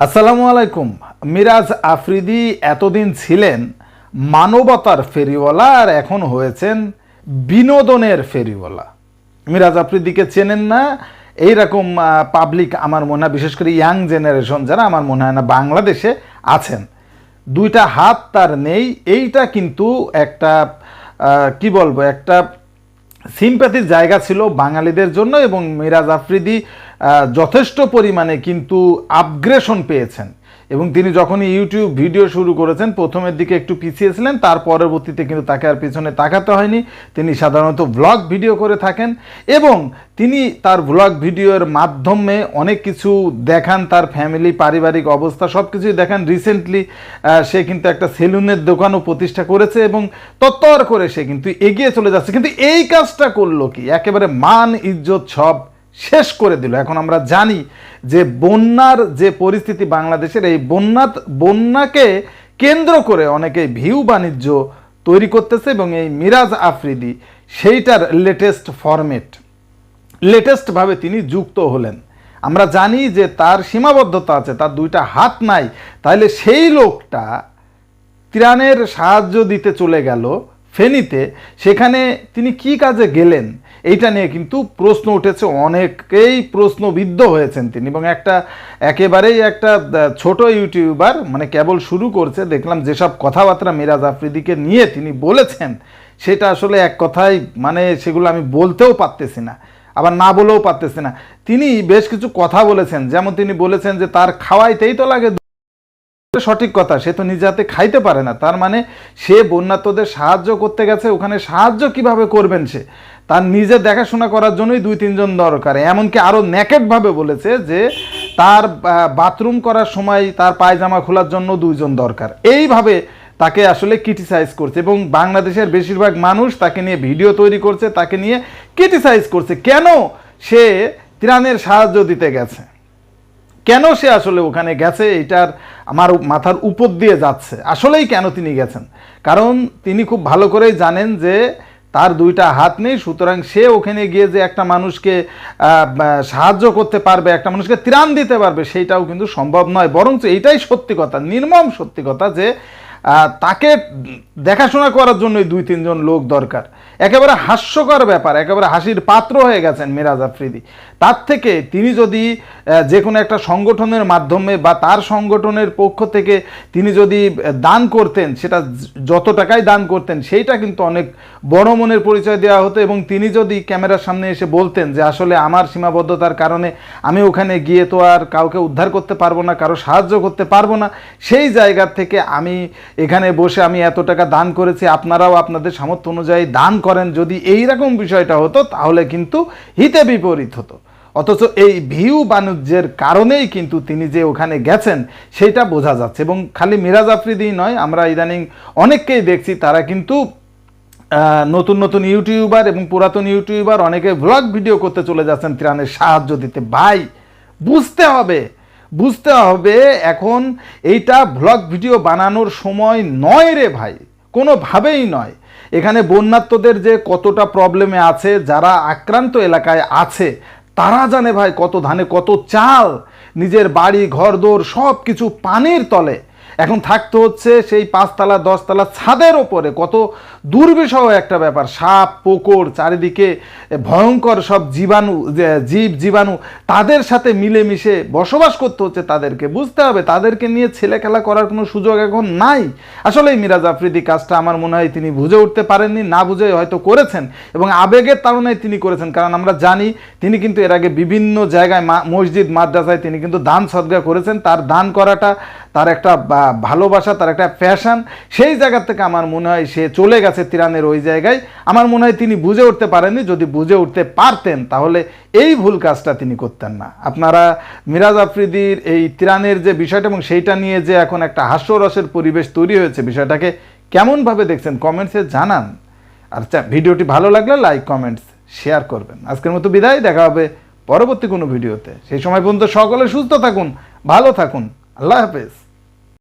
আসসালামু আলাইকুম। মিরাজ আফ্রিদি এতদিন ছিলেন মানবতার ফেরিওয়ালা আর এখন হয়েছেন বিনোদনের ফেরিওয়ালা। মিরাজ আফ্রিদিকে চেনেন না এইরকম পাবলিক আমার মনে হয়, বিশেষ করে ইয়াং জেনারেশন যারা, আমার মনে হয় না বাংলাদেশে আছেন। দুইটা হাত তার নেই, এইটা কিন্তু একটা কি বলবো, একটা সিম্প্যাথির জায়গা ছিল বাঙালিদের জন্য, এবং মিরাজ আফ্রিদি যথেষ্ট পরিমাণে কিন্তু আপগ্রেশন পেয়েছেন। এবং তিনি যখনই ইউটিউব ভিডিও শুরু করেছেন, প্রথমের দিকে একটু পিছিয়ে ছিলেন, তার পরবর্তীতে কিন্তু তাকে আর পিছনে তাকাতে হয়নি। তিনি সাধারণত ভ্লগ ভিডিও করে থাকেন এবং তিনি তার ভ্লগ ভিডিওর মাধ্যমে অনেক কিছু দেখান, তার ফ্যামিলি, পারিবারিক অবস্থা সব কিছুই দেখান। রিসেন্টলি সে কিন্তু একটা সেলুনের দোকানও প্রতিষ্ঠা করেছে এবং তত্তর করে সে কিন্তু এগিয়ে চলে যাচ্ছে। কিন্তু এই কাজটা করলো কি, একেবারে মান ইজ্জত সব শেষ করে দিল। এখন আমরা জানি যে বন্যার যে পরিস্থিতি বাংলাদেশের, এই বন্যাকে কেন্দ্র করে অনেকে ভিউ বাণিজ্য তৈরি করতেছে এবং এই মিরাজ আফ্রিদি সেইটার লেটেস্টভাবে তিনি যুক্ত হলেন। আমরা জানি যে তার সীমাবদ্ধতা আছে, তার দুইটা হাত নাই, তাহলে সেই লোকটা ত্রাণের সাহায্য দিতে চলে গেল ফেনীতে, সেখানে তিনি কি কাজে গেলেন এইটা নিয়ে কিন্তু প্রশ্ন উঠেছে, অনেকেই প্রশ্নবিদ্ধ হয়েছেন তিনি। এবং একেবারেই একটা ছোট ইউটিউবার, মানে কেবল শুরু করছে, দেখলাম যেসব কথাবার্তা মিরাজ আফ্রিদিকে নিয়ে তিনি বলেছেন, সেটা আসলে এক কথায় মানে সেগুলো আমি বলতেও পারতেছি না, আবার না বলেও পারতেছি না। তিনি বেশ কিছু কথা বলেছেন, যেমন তিনি বলেছেন যে তার খাওয়াইতেই তো লাগে, সঠিক কথা, সে তো নিজ হাতে খাইতে পারে না, তার মানে সে বন্যার্তদের সাহায্য করতে গেছে, ওখানে সাহায্য কিভাবে করবেন, সে তার নিজে দেখাশোনা করার জন্যই 2-3 জন দরকার। এমনকি আরও নেকেটভাবে বলেছে যে তার বাথরুম করার সময় তার পায়জামা খোলার জন্য 2 জন দরকার। এইভাবে তাকে আসলে ক্রিটিসাইজ করছে এবং বাংলাদেশের বেশিরভাগ মানুষ তাকে নিয়ে ভিডিও তৈরি করছে, তাকে নিয়ে ক্রিটিসাইজ করছে। কেন সে ত্রাণের সাহায্য দিতে গেছে, কেন সে আসলে ওখানে গেছে, এটার আমার মাথার উপর দিয়ে যাচ্ছে। আসলেই কেন তিনি গেছেন, কারণ তিনি খুব ভালো করেই জানেন যে তার দুইটা হাত নেই, সুতরাং সে ওখানে গিয়ে যে একটা মানুষকে সাহায্য করতে পারবে, একটা মানুষকে ত্রাণ দিতে পারবে, সেইটাও কিন্তু সম্ভব নয়। বরঞ্চ এইটাই সত্যি কথা, নির্মম সত্যি কথা, যে তাকে দেখাশোনা করার জন্যই 2-3 জন লোক দরকার। একেবারে হাস্যকর ব্যাপার, একেবারে হাসির পাত্র হয়ে গেছেন মিরাজ আফ্রিদি। তার থেকে তিনি যদি যে কোনো একটা সংগঠনের মাধ্যমে বা তার সংগঠনের পক্ষ থেকে তিনি যদি দান করতেন, সেটা যত টাকাই দান করতেন, সেইটা কিন্তু অনেক বড় মনের পরিচয় দেওয়া হতো। এবং তিনি যদি ক্যামেরার সামনে এসে বলতেন যে আসলে আমার সীমাবদ্ধতার কারণে আমি ওখানে গিয়ে তো আর কাউকে উদ্ধার করতে পারবো না, কারো সাহায্য করতে পারবো না, সেই জায়গা থেকে আমি এখানে বসে আমি এত টাকা দান করেছি, আপনারাও আপনাদের সামর্থ্য অনুযায়ী দান করেন, যদি এইরকম বিষয়টা হতো তাহলে কিন্তু হিতে বিপরীত হতো। অথচ এই ভিউ বাণিজ্যের কারণেই কিন্তু তিনি যে ওখানে গেছেন সেইটা বোঝা যাচ্ছে। এবং খালি মিরাজ আফ্রিদি নয়, আমরা ইদানিং অনেককেই দেখছি তারা কিন্তু নতুন নতুন ইউটিউবার এবং পুরাতন ইউটিউবার অনেকে ভ্লগ ভিডিও করতে চলে যাচ্ছেন ত্রাণের সাহায্য দিতে। ভাই বুঝতে হবে এখন এইটা ভ্লগ ভিডিও বানানোর সময় নয় রে ভাই, কোনোভাবেই নয়। এখানে বন্যার্তদের যে কতটা প্রবলেমে আছে, যারা আক্রান্ত এলাকায় আছে, তারা জানে ভাই কত ধানে কত চাল, নিজের বাড়ি ঘরদোর সব কিছু পানির তলে। এখন থাকতে হচ্ছে সেই 5তলা 10তলা ছাদের ওপরে, কত দুর্বিষহ একটা ব্যাপার। সাপ পোকর চারিদিকে, ভয়ঙ্কর সব জীবাণু তাদের সাথে মিলেমিশে বসবাস করতে হচ্ছে তাদেরকে। বুঝতে হবে তাদেরকে নিয়ে ছেলে খেলা করার কোনো সুযোগ এখন নাই। আসলেই মিরাজ আফ্রিদি কাজটা আমার মনে হয় তিনি বুঝে উঠতে পারেননি, না বুঝে হয়তো করেছেন এবং আবেগের তাড়নায় তিনি করেছেন। কারণ আমরা জানি তিনি কিন্তু এর আগে বিভিন্ন জায়গায় মসজিদ মাদ্রাসায় তিনি কিন্তু দান সদকা করেছেন। তার দান করাটা তার একটা ভালোবাসা, তার একটা ফ্যাশন। সেই জায়গা থেকে আমার মনে হয় সে চলে গেছে ত্রাণের ওই জায়গায়। আমার মনে হয় তিনি বুঝে উঠতে পারেননি, যদি বুঝে উঠতে পারতেন তাহলে এই ভুল কাজটা তিনি করতেন না। আপনারা মিরাজ আফ্রিদির এই ত্রাণের যে বিষয়টা এবং সেইটা নিয়ে যে এখন একটা হাস্যরসের পরিবেশ তৈরি হয়েছে, বিষয়টাকে কেমনভাবে দেখছেন কমেন্টসে জানান। আর ভিডিওটি ভালো লাগলে লাইক কমেন্টস শেয়ার করবেন। আজকের মতো বিদায়, দেখা হবে পরবর্তী কোনো ভিডিওতে। সেই সময় পর্যন্ত সকলে সুস্থ থাকুন, ভালো থাকুন, আল্লাহ হাফেজ।